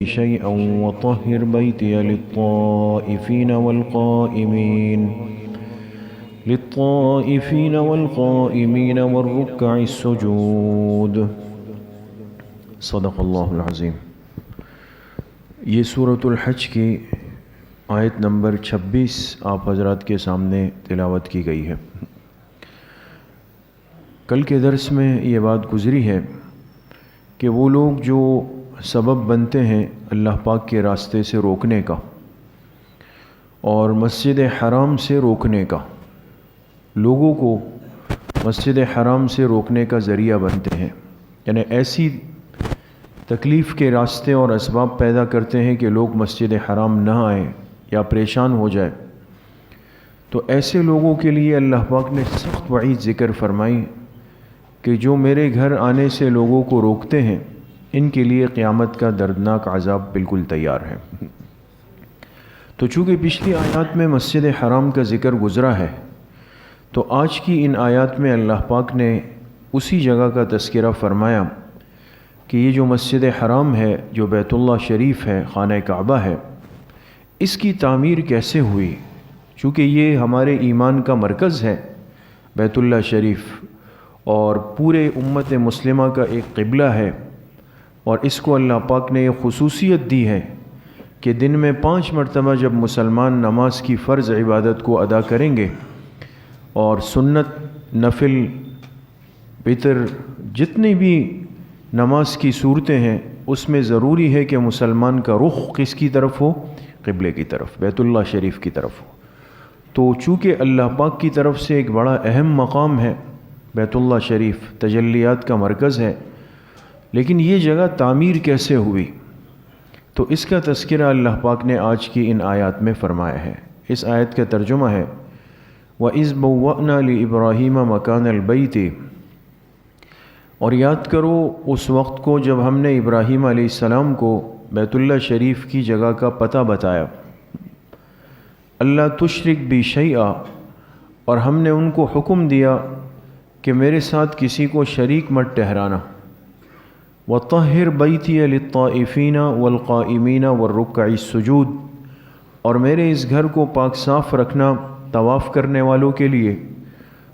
شيئا وطهر بيتي للطائفين والقائمين والركع السجود. صدق اللہ العظیم. یہ سورۃ الحج کی آیت نمبر 26 آپ حضرات کے سامنے تلاوت کی گئی ہے. کل کے درس میں یہ بات گزری ہے کہ وہ لوگ جو سبب بنتے ہیں اللہ پاک کے راستے سے روکنے کا اور مسجد حرام سے روکنے کا، لوگوں کو مسجد حرام سے روکنے کا ذریعہ بنتے ہیں، یعنی ایسی تکلیف کے راستے اور اسباب پیدا کرتے ہیں کہ لوگ مسجد حرام نہ آئیں یا پریشان ہو جائے، تو ایسے لوگوں کے لیے اللہ پاک نے سخت وعید ذکر فرمائی کہ جو میرے گھر آنے سے لوگوں کو روکتے ہیں ان کے لیے قیامت کا دردناک عذاب بالکل تیار ہے. تو چونکہ پچھلی آیات میں مسجد حرام کا ذکر گزرا ہے، تو آج کی ان آیات میں اللہ پاک نے اسی جگہ کا تذکرہ فرمایا کہ یہ جو مسجد حرام ہے، جو بیت اللہ شریف ہے، خانہ کعبہ ہے، اس کی تعمیر کیسے ہوئی. چونکہ یہ ہمارے ایمان کا مرکز ہے بیت اللہ شریف، اور پورے امت مسلمہ کا ایک قبلہ ہے، اور اس کو اللہ پاک نے یہ خصوصیت دی ہے کہ دن میں 5 مرتبہ جب مسلمان نماز کی فرض عبادت کو ادا کریں گے اور سنت، نفل، وتر، جتنی بھی نماز کی صورتیں ہیں، اس میں ضروری ہے کہ مسلمان کا رخ کس کی طرف ہو؟ قبلے کی طرف، بیت اللہ شریف کی طرف ہو. تو چونکہ اللہ پاک کی طرف سے ایک بڑا اہم مقام ہے بیت اللہ شریف، تجلیات کا مرکز ہے، لیکن یہ جگہ تعمیر کیسے ہوئی، تو اس کا تذکرہ اللہ پاک نے آج کی ان آیات میں فرمایا ہے. اس آیت کا ترجمہ ہے وَإِذْ بَوَّأْنَا لِإِبْرَاهِيمَ مَكَانَ الْبَيْتِ، اور یاد کرو اس وقت کو جب ہم نے ابراہیم علیہ السلام کو بیت اللہ شریف کی جگہ کا پتہ بتایا. اللہ تشرک بی شیئا، اور ہم نے ان کو حکم دیا کہ میرے ساتھ کسی کو شریک مت ٹھہرانا. وَطَهِّرْ بَيْتِيَ لِلطَّائِفِينَ وَالْقَائِمِينَ وَالرُّكَّعِ السُّجُودِ، اور میرے اس گھر کو پاک صاف رکھنا طواف کرنے والوں کے لیے،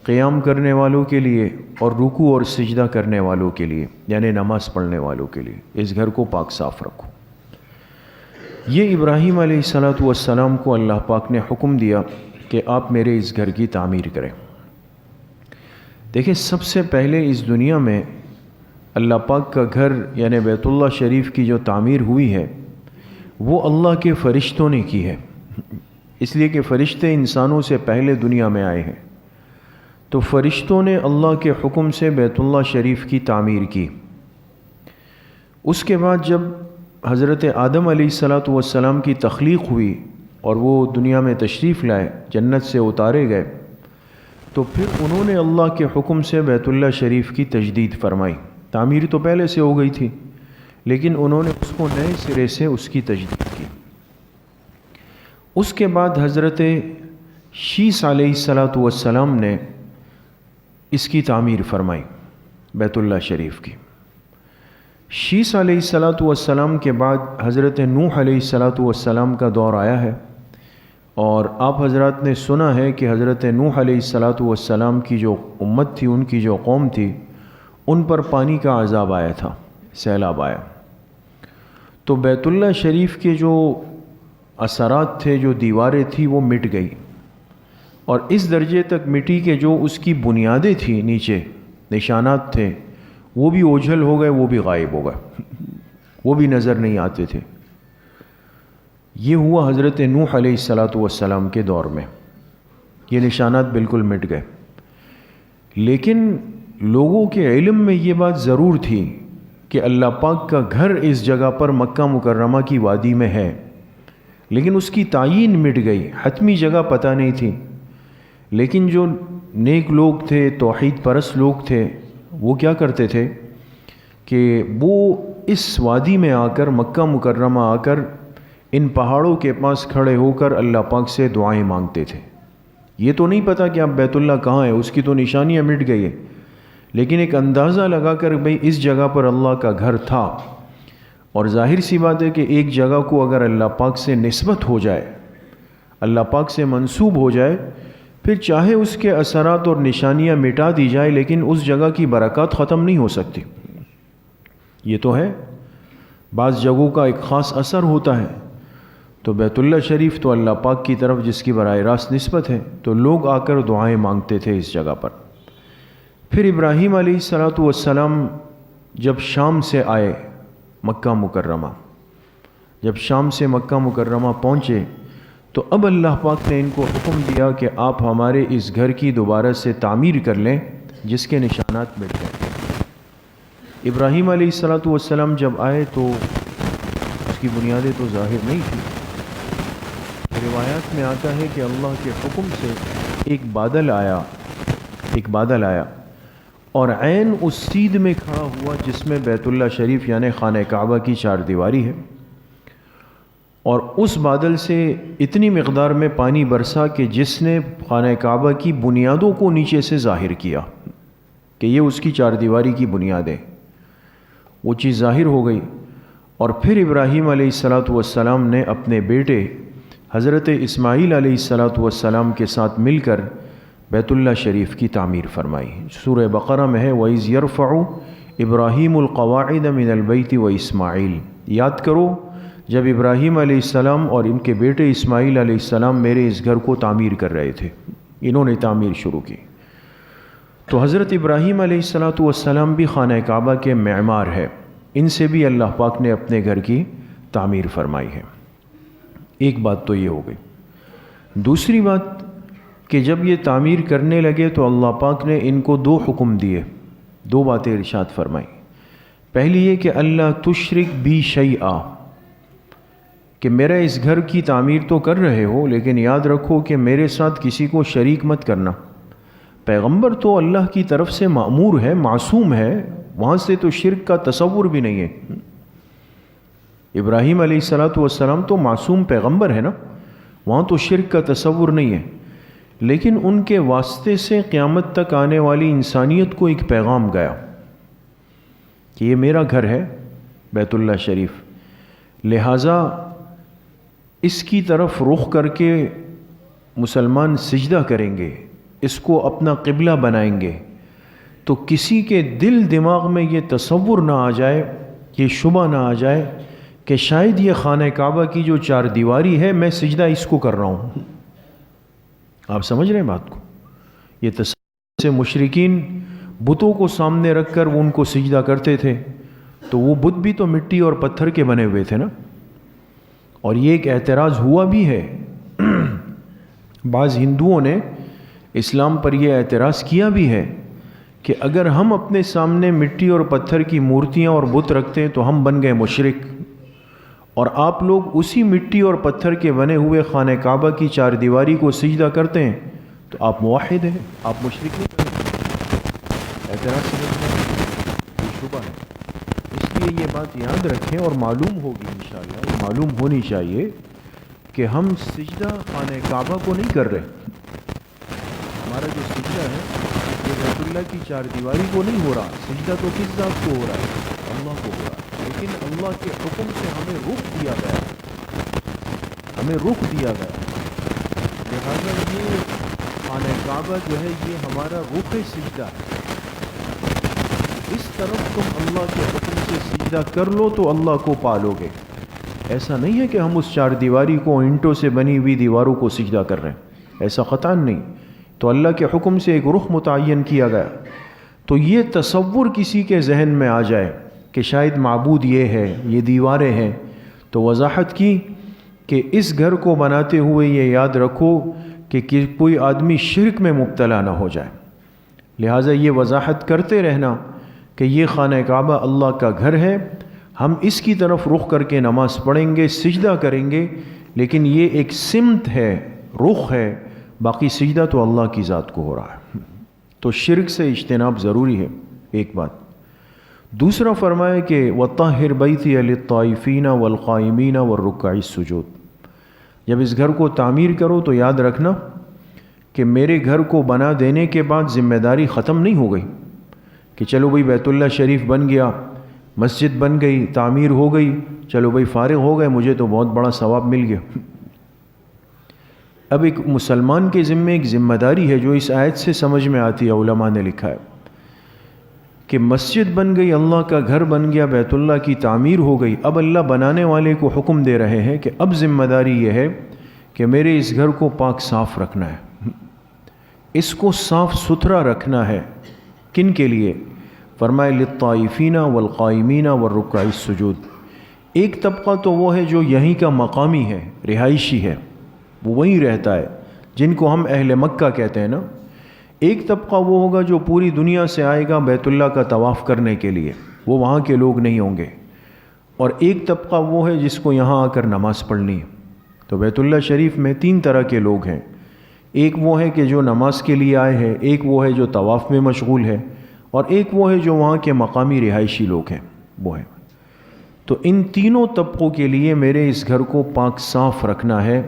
قیام کرنے والوں کے لیے، اور رکوع اور سجدہ کرنے والوں کے لیے، یعنی نماز پڑھنے والوں کے لیے. اس گھر کو پاک صاف رکھو. یہ ابراہیم علیہ السلام کو اللہ پاک نے حکم دیا کہ آپ میرے اس گھر کی تعمیر کریں. دیکھیں، سب سے پہلے اس دنیا میں اللہ پاک کا گھر یعنی بیت اللہ شریف کی جو تعمیر ہوئی ہے وہ اللہ کے فرشتوں نے کی ہے، اس لیے کہ فرشتے انسانوں سے پہلے دنیا میں آئے ہیں. تو فرشتوں نے اللہ کے حکم سے بیت اللہ شریف کی تعمیر کی. اس کے بعد جب حضرت آدم علیہ السلام کی تخلیق ہوئی اور وہ دنیا میں تشریف لائے، جنت سے اتارے گئے، تو پھر انہوں نے اللہ کے حکم سے بیت اللہ شریف کی تجدید فرمائی. تعمیر تو پہلے سے ہو گئی تھی، لیکن انہوں نے اس کو نئے سرے سے اس کی تجدید کی. اس کے بعد حضرت شیس علیہ السلام نے اس کی تعمیر فرمائی بیت اللہ شریف کی. شیس علیہ السلام کے بعد حضرت نوح علیہ السلام کا دور آیا ہے، اور آپ حضرات نے سنا ہے کہ حضرت نوح علیہ السلام کی جو امت تھی، ان کی جو قوم تھی، ان پر پانی کا عذاب آیا تھا، سیلاب آیا. تو بیت اللہ شریف کے جو اثرات تھے، جو دیواریں تھیں، وہ مٹ گئی، اور اس درجے تک مٹی کہ جو اس کی بنیادیں تھیں، نیچے نشانات تھے، وہ بھی اوجھل ہو گئے، وہ بھی غائب ہو گئے، وہ بھی نظر نہیں آتے تھے. یہ ہوا حضرت نوح علیہ السلام کے دور میں، یہ نشانات بالکل مٹ گئے. لیکن لوگوں کے علم میں یہ بات ضرور تھی کہ اللہ پاک کا گھر اس جگہ پر مکہ مکرمہ کی وادی میں ہے، لیکن اس کی تعیین مٹ گئی، حتمی جگہ پتہ نہیں تھی. لیکن جو نیک لوگ تھے، توحید پرست لوگ تھے، وہ کیا کرتے تھے کہ وہ اس وادی میں آ کر، مکہ مکرمہ آ کر، ان پہاڑوں کے پاس کھڑے ہو کر اللہ پاک سے دعائیں مانگتے تھے. یہ تو نہیں پتہ کہ اب بیت اللہ کہاں ہے، اس کی تو نشانیاں مٹ گئی ہیں، لیکن ایک اندازہ لگا کر بھئی اس جگہ پر اللہ کا گھر تھا. اور ظاہر سی بات ہے کہ ایک جگہ کو اگر اللہ پاک سے نسبت ہو جائے، اللہ پاک سے منسوب ہو جائے، پھر چاہے اس کے اثرات اور نشانیاں مٹا دی جائے لیکن اس جگہ کی برکات ختم نہیں ہو سکتی۔ یہ تو ہے، بعض جگہوں کا ایک خاص اثر ہوتا ہے، تو بیت اللہ شریف تو اللہ پاک کی طرف جس کی براہ راست نسبت ہے، تو لوگ آ کر دعائیں مانگتے تھے اس جگہ پر۔ پھر ابراہیم علیہ السلام جب شام سے آئے مکہ مکرمہ، جب شام سے مکہ مکرمہ پہنچے تو اب اللہ پاک نے ان کو حکم دیا کہ آپ ہمارے اس گھر کی دوبارہ سے تعمیر کر لیں جس کے نشانات مٹ گئے۔ ابراہیم علیہ السلام جب آئے تو اس کی بنیادیں تو ظاہر نہیں تھیں۔ روایات میں آتا ہے کہ اللہ کے حکم سے ایک بادل آیا اور عین اس سیدھ میں کھڑا ہوا جس میں بیت اللہ شریف یعنی خانہ کعبہ کی چار دیواری ہے، اور اس بادل سے اتنی مقدار میں پانی برسا کہ جس نے خانہ کعبہ کی بنیادوں کو نیچے سے ظاہر کیا کہ یہ اس کی چار دیواری کی بنیادیں، وہ چیز ظاہر ہو گئی۔ اور پھر ابراہیم علیہ السلام نے اپنے بیٹے حضرت اسماعیل علیہ السلام کے ساتھ مل کر بیت اللہ شریف کی تعمیر فرمائی۔ سورہ بقرہ میں ہے وَإِذْ يَرْفَعُ إِبْرَاهِيمُ الْقَوَاعِدَ مِنَ الْبَيْتِ وَإِسْمَاعِيلُ، یاد کرو جب ابراہیم علیہ السلام اور ان کے بیٹے اسماعیل علیہ السلام میرے اس گھر کو تعمیر کر رہے تھے، انہوں نے تعمیر شروع کی۔ تو حضرت ابراہیم علیہ السلام بھی خانہ کعبہ کے معمار ہے، ان سے بھی اللہ پاک نے اپنے گھر کی تعمیر فرمائی ہے۔ ایک بات تو یہ ہو گئی۔ دوسری بات کہ جب یہ تعمیر کرنے لگے تو اللہ پاک نے ان کو دو حکم دیے، دو باتیں ارشاد فرمائی۔ پہلی یہ کہ اللہ تشرک بی شیئا، کہ میرا اس گھر کی تعمیر تو کر رہے ہو لیکن یاد رکھو کہ میرے ساتھ کسی کو شریک مت کرنا۔ پیغمبر تو اللہ کی طرف سے مأمور ہے، معصوم ہے، وہاں سے تو شرک کا تصور بھی نہیں ہے۔ ابراہیم علیہ السلام تو معصوم پیغمبر ہے نا، وہاں تو شرک کا تصور نہیں ہے، لیکن ان کے واسطے سے قیامت تک آنے والی انسانیت کو ایک پیغام گیا کہ یہ میرا گھر ہے بیت اللہ شریف، لہٰذا اس کی طرف رخ کر کے مسلمان سجدہ کریں گے، اس کو اپنا قبلہ بنائیں گے، تو کسی کے دل دماغ میں یہ تصور نہ آ جائے، یہ شبہ نہ آ جائے کہ شاید یہ خانہ کعبہ کی جو چار دیواری ہے میں سجدہ اس کو کر رہا ہوں۔ آپ سمجھ رہے ہیں بات کو؟ یہ تصور سے مشرکین بتوں کو سامنے رکھ کر وہ ان کو سجدہ کرتے تھے، تو وہ بت بھی تو مٹی اور پتھر کے بنے ہوئے تھے نا، اور یہ ایک اعتراض ہوا بھی ہے۔ بعض ہندوؤں نے اسلام پر یہ اعتراض کیا بھی ہے کہ اگر ہم اپنے سامنے مٹی اور پتھر کی مورتیاں اور بت رکھتے ہیں تو ہم بن گئے مشرک، اور آپ لوگ اسی مٹی اور پتھر کے بنے ہوئے خانہ کعبہ کی چار دیواری کو سجدہ کرتے ہیں تو آپ موحد ہیں، آپ مشرک نہیں کریں۔ اعتراض یہ شبہ ہے، اس لیے یہ بات یاد رکھیں اور معلوم ہوگی انشاءاللہ، یہ معلوم ہونی چاہیے کہ ہم سجدہ خانہ کعبہ کو نہیں کر رہے، ہمارا جو سجدہ ہے یہ بیت اللہ کی چار دیواری کو نہیں ہو رہا، سجدہ تو کس ذات کو ہو رہا ہے؟ اللہ کو ہو رہا ہے، لیکن اللہ کے حکم سے ہمیں رخ دیا گیا، ہمیں رخ دیا گیا، لہذا یہ خانہ کعبہ جو ہے یہ ہمارا رخ سجدہ ہے، اس طرف تم اللہ کے حکم سے سجدہ کر لو تو اللہ کو پالو گے۔ ایسا نہیں ہے کہ ہم اس چار دیواری کو اینٹوں سے بنی ہوئی دیواروں کو سجدہ کر رہے ہیں، ایسا قطعاً نہیں، تو اللہ کے حکم سے ایک رخ متعین کیا گیا۔ تو یہ تصور کسی کے ذہن میں آ جائے کہ شاید معبود یہ ہے، یہ دیواریں ہیں، تو وضاحت کی کہ اس گھر کو بناتے ہوئے یہ یاد رکھو کہ کوئی آدمی شرک میں مبتلا نہ ہو جائے، لہٰذا یہ وضاحت کرتے رہنا کہ یہ خانہ کعبہ اللہ کا گھر ہے، ہم اس کی طرف رخ کر کے نماز پڑھیں گے، سجدہ کریں گے، لیکن یہ ایک سمت ہے، رخ ہے، باقی سجدہ تو اللہ کی ذات کو ہو رہا ہے۔ تو شرک سے اجتناب ضروری ہے، ایک بات۔ دوسرا فرمایا کہ وَطَهِّرْ بَيْتِيَ لِلطَّائِفِينَ وَالْقَائِمِينَ وَالرُّكَّعِ السُّجُودِ، جب اس گھر کو تعمیر کرو تو یاد رکھنا کہ میرے گھر کو بنا دینے کے بعد ذمہ داری ختم نہیں ہو گئی کہ چلو بھئی بیت اللہ شریف بن گیا، مسجد بن گئی، تعمیر ہو گئی، چلو بھائی فارغ ہو گئے، مجھے تو بہت بڑا ثواب مل گیا۔ اب ایک مسلمان کے ذمے ایک ذمہ داری ہے جو اس آیت سے سمجھ میں آتی ہے، علماء نے لکھا ہے کہ مسجد بن گئی، اللہ کا گھر بن گیا، بیت اللہ کی تعمیر ہو گئی، اب اللہ بنانے والے کو حکم دے رہے ہیں کہ اب ذمہ داری یہ ہے کہ میرے اس گھر کو پاک صاف رکھنا ہے، اس کو صاف ستھرا رکھنا ہے۔ کن کے لیے؟ فرمائے للطائفین والقائمین والرکع السجود۔ ایک طبقہ تو وہ ہے جو یہیں کا مقامی ہے، رہائشی ہے، وہ وہیں رہتا ہے، جن کو ہم اہل مکہ کہتے ہیں نا۔ ایک طبقہ وہ ہوگا جو پوری دنیا سے آئے گا بیت اللہ کا طواف کرنے کے لیے، وہ وہاں کے لوگ نہیں ہوں گے۔ اور ایک طبقہ وہ ہے جس کو یہاں آ کر نماز پڑھنی ہے۔ تو بیت اللہ شریف میں 3 طرح کے لوگ ہیں، ایک وہ ہے کہ جو نماز کے لیے آئے ہیں، ایک وہ ہے جو طواف میں مشغول ہے، اور ایک وہ ہے جو وہاں کے مقامی رہائشی لوگ ہیں، وہ ہے۔ تو ان تینوں طبقوں کے لیے میرے اس گھر کو پاک صاف رکھنا ہے،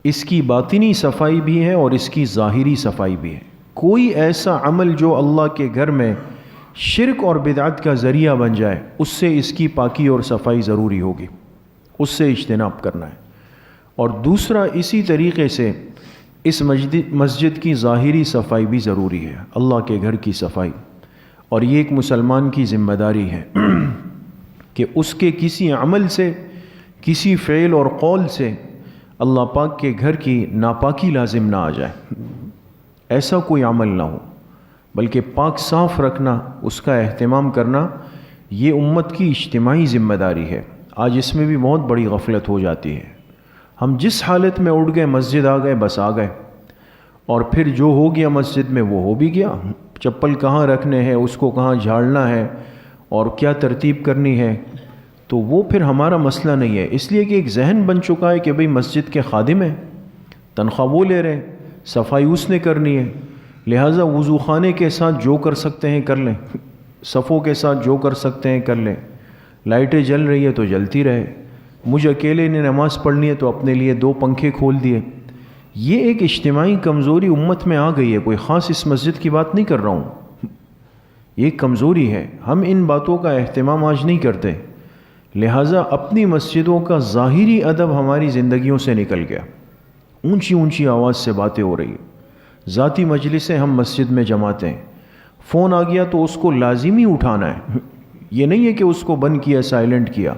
اس کی باطنی صفائی بھی ہے اور اس کی ظاہری صفائی بھی ہے۔ کوئی ایسا عمل جو اللہ کے گھر میں شرک اور بدعت کا ذریعہ بن جائے، اس سے اس کی پاکی اور صفائی ضروری ہوگی، اس سے اجتناب کرنا ہے۔ اور دوسرا، اسی طریقے سے اس مسجد کی ظاہری صفائی بھی ضروری ہے، اللہ کے گھر کی صفائی۔ اور یہ ایک مسلمان کی ذمہ داری ہے کہ اس کے کسی عمل سے، کسی فعل اور قول سے اللہ پاک کے گھر کی ناپاکی لازم نہ آ جائے، ایسا کوئی عمل نہ ہو، بلکہ پاک صاف رکھنا، اس کا اہتمام کرنا، یہ امت کی اجتماعی ذمہ داری ہے۔ آج اس میں بھی بہت بڑی غفلت ہو جاتی ہے، ہم جس حالت میں اٹھ گئے، مسجد آ گئے، بس آ گئے، اور پھر جو ہو گیا مسجد میں وہ ہو بھی گیا۔ چپل کہاں رکھنے ہیں، اس کو کہاں جھاڑنا ہے، اور کیا ترتیب کرنی ہے، تو وہ پھر ہمارا مسئلہ نہیں ہے۔ اس لیے کہ ایک ذہن بن چکا ہے کہ بھئی مسجد کے خادم ہیں، تنخواہ وہ لے رہے ہیں، صفائی اس نے کرنی ہے، لہٰذا وضو خانے کے ساتھ جو کر سکتے ہیں کر لیں، صفوں کے ساتھ جو کر سکتے ہیں کر لیں، لائٹیں جل رہی ہے تو جلتی رہے، مجھ اکیلے نے نماز پڑھنی ہے تو اپنے لیے 2 پنکھے کھول دیے۔ یہ ایک اجتماعی کمزوری امت میں آ گئی ہے، کوئی خاص اس مسجد کی بات نہیں کر رہا ہوں، یہ کمزوری ہے، ہم ان باتوں کا اہتمام آج نہیں کرتے، لہٰذا اپنی مسجدوں کا ظاہری ادب ہماری زندگیوں سے نکل گیا، اونچی اونچی آواز سے باتیں ہو رہی ہیں، ذاتی مجلسیں ہم مسجد میں جماتے ہیں، فون آ گیا تو اس کو لازمی اٹھانا ہے، یہ نہیں ہے کہ اس کو بند کیا، سائلنٹ کیا۔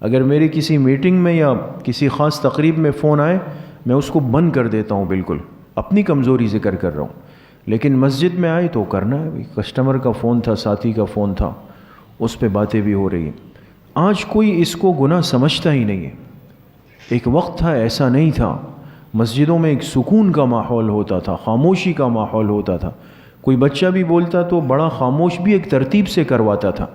اگر میری کسی میٹنگ میں یا کسی خاص تقریب میں فون آئے، میں اس کو بند کر دیتا ہوں، بالکل اپنی کمزوری ذکر کر رہا ہوں، لیکن مسجد میں آئے تو کرنا ہے، کسٹمر کا فون تھا، ساتھی کا فون تھا، اس پہ باتیں بھی ہو رہی ہیں۔ آج کوئی اس کو گناہ سمجھتا ہی نہیں ہے۔ ایک وقت تھا ایسا نہیں تھا، مسجدوں میں ایک سکون کا ماحول ہوتا تھا، خاموشی کا ماحول ہوتا تھا، کوئی بچہ بھی بولتا تو بڑا خاموش بھی ایک ترتیب سے کرواتا تھا۔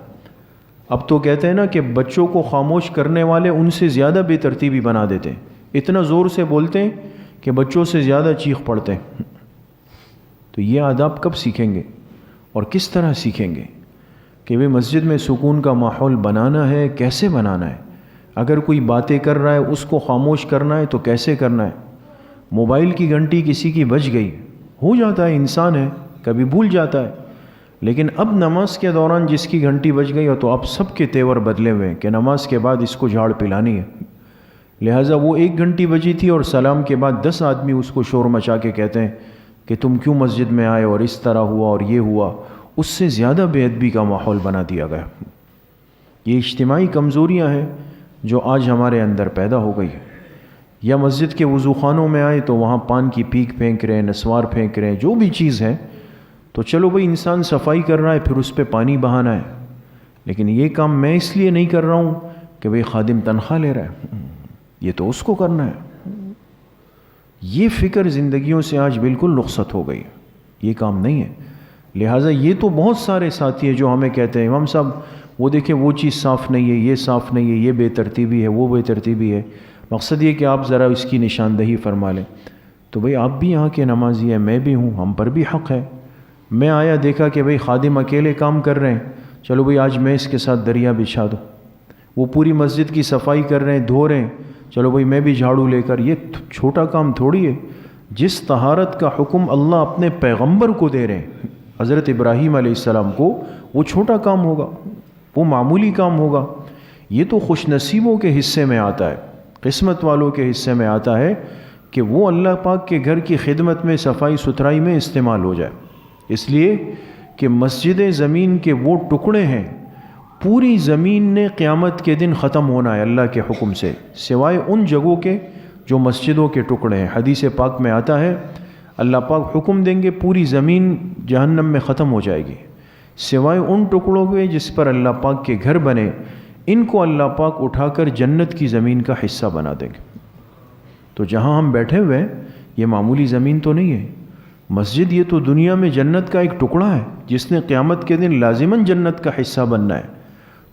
اب تو کہتے ہیں نا کہ بچوں کو خاموش کرنے والے ان سے زیادہ بے ترتیبی بنا دیتے ہیں، اتنا زور سے بولتے ہیں کہ بچوں سے زیادہ چیخ پڑتے ہیں۔ تو یہ آداب کب سیکھیں گے اور کس طرح سیکھیں گے کہ وہ مسجد میں سکون کا ماحول بنانا ہے، کیسے بنانا ہے؟ اگر کوئی باتیں کر رہا ہے اس کو خاموش کرنا ہے تو کیسے کرنا ہے؟ موبائل کی گھنٹی کسی کی بج گئی، ہو جاتا ہے، انسان ہے، کبھی بھول جاتا ہے، لیکن اب نماز کے دوران جس کی گھنٹی بج گئی ہو تو اب سب کے تیور بدلے ہوئے ہیں کہ نماز کے بعد اس کو جھاڑ پلانی ہے، لہٰذا وہ 1 گھنٹی بجی تھی اور سلام کے بعد 10 آدمی اس کو شور مچا کے کہتے ہیں کہ تم کیوں مسجد میں آئے اور اس طرح ہوا اور یہ ہوا، اس سے زیادہ بے ادبی کا ماحول بنا دیا گیا۔ یہ اجتماعی کمزوریاں ہیں جو آج ہمارے اندر پیدا ہو گئی ہے۔ یا مسجد کے وضو خانوں میں آئے تو وہاں پان کی پیک پھینک رہے ہیں، نسوار پھینک رہے ہیں، جو بھی چیز ہے، تو چلو بھئی انسان صفائی کر رہا ہے پھر اس پہ پانی بہانا ہے، لیکن یہ کام میں اس لیے نہیں کر رہا ہوں کہ بھئی خادم تنخواہ لے رہا ہے، یہ تو اس کو کرنا ہے۔ یہ فکر زندگیوں سے آج بالکل رخصت ہو گئی ہے، یہ کام نہیں ہے۔ لہٰذا یہ تو بہت سارے ساتھی ہیں جو ہمیں کہتے ہیں امام صاحب وہ دیکھیں وہ چیز صاف نہیں ہے، یہ صاف نہیں ہے، یہ بے ترتیبی ہے، وہ بے ترتیبی ہے، مقصد یہ کہ آپ ذرا اس کی نشاندہی فرما لیں۔ تو بھئی آپ بھی یہاں کے نمازی ہیں، میں بھی ہوں، ہم پر بھی حق ہے۔ میں آیا دیکھا کہ بھئی خادم اکیلے کام کر رہے ہیں، چلو بھئی آج میں اس کے ساتھ دریا بچھا دو۔ وہ پوری مسجد کی صفائی کر رہے ہیں، دھو رہے ہیں، چلو بھئی میں بھی جھاڑو لے کر، یہ چھوٹا کام تھوڑی ہے۔ جس طہارت کا حکم اللہ اپنے پیغمبر کو دے رہے ہیں، حضرت ابراہیم علیہ السلام کو، وہ چھوٹا کام ہوگا؟ وہ معمولی کام ہوگا. یہ تو خوش نصیبوں کے حصے میں آتا ہے، قسمت والوں کے حصے میں آتا ہے کہ وہ اللہ پاک کے گھر کی خدمت میں، صفائی ستھرائی میں استعمال ہو جائے. اس لیے کہ مسجد زمین کے وہ ٹکڑے ہیں، پوری زمین نے قیامت کے دن ختم ہونا ہے اللہ کے حکم سے، سوائے ان جگہوں کے جو مسجدوں کے ٹکڑے ہیں. حدیث پاک میں آتا ہے اللہ پاک حکم دیں گے پوری زمین جہنم میں ختم ہو جائے گی، سوائے ان ٹکڑوں کے جس پر اللہ پاک کے گھر بنے. ان کو اللہ پاک اٹھا کر جنت کی زمین کا حصہ بنا دیں گے. تو جہاں ہم بیٹھے ہوئے ہیں یہ معمولی زمین تو نہیں ہے. مسجد یہ تو دنیا میں جنت کا ایک ٹکڑا ہے جس نے قیامت کے دن لازماً جنت کا حصہ بننا ہے.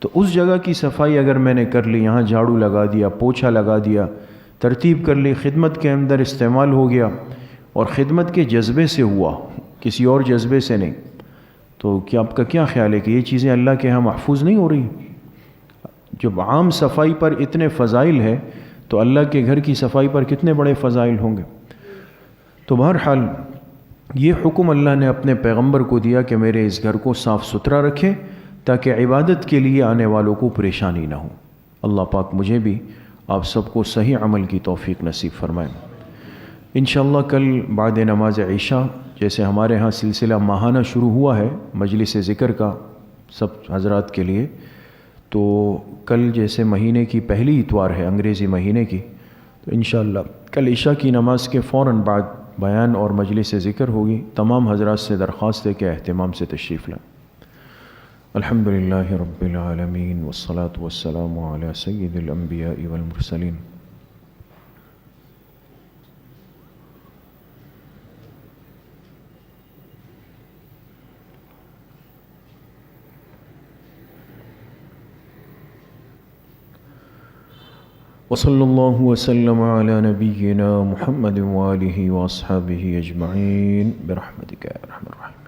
تو اس جگہ کی صفائی اگر میں نے کر لی، یہاں جھاڑو لگا دیا، پوچھا لگا دیا، ترتیب کر لی، خدمت کے اندر استعمال ہو گیا اور خدمت کے جذبے سے ہوا، کسی اور جذبے سے نہیں، تو کیا آپ کا کیا خیال ہے کہ یہ چیزیں اللہ کے ہاں محفوظ نہیں ہو رہی؟ جب عام صفائی پر اتنے فضائل ہے تو اللہ کے گھر کی صفائی پر کتنے بڑے فضائل ہوں گے. تو بہرحال یہ حکم اللہ نے اپنے پیغمبر کو دیا کہ میرے اس گھر کو صاف ستھرا رکھے تاکہ عبادت کے لیے آنے والوں کو پریشانی نہ ہو. اللہ پاک مجھے بھی آپ سب کو صحیح عمل کی توفیق نصیب فرمائے. انشاءاللہ کل بعد نماز عشاء جیسے ہمارے ہاں سلسلہ ماہانہ شروع ہوا ہے مجلس ذکر کا سب حضرات کے لیے، تو کل جیسے مہینے کی پہلی اتوار ہے انگریزی مہینے کی، تو انشاءاللہ کل عشاء کی نماز کے فوراً بعد بیان اور مجلس ذکر ہوگی. تمام حضرات سے درخواست ہے کہ اہتمام سے تشریف لائیں. الحمدللہ رب العالمین والصلاة والسلام علی سید الانبیاء والمرسلین. وصلی اللہ وسلم علی نبینا محمد وآلہ واصحابہ اجمعین برحمتک یا ارحم الراحمین.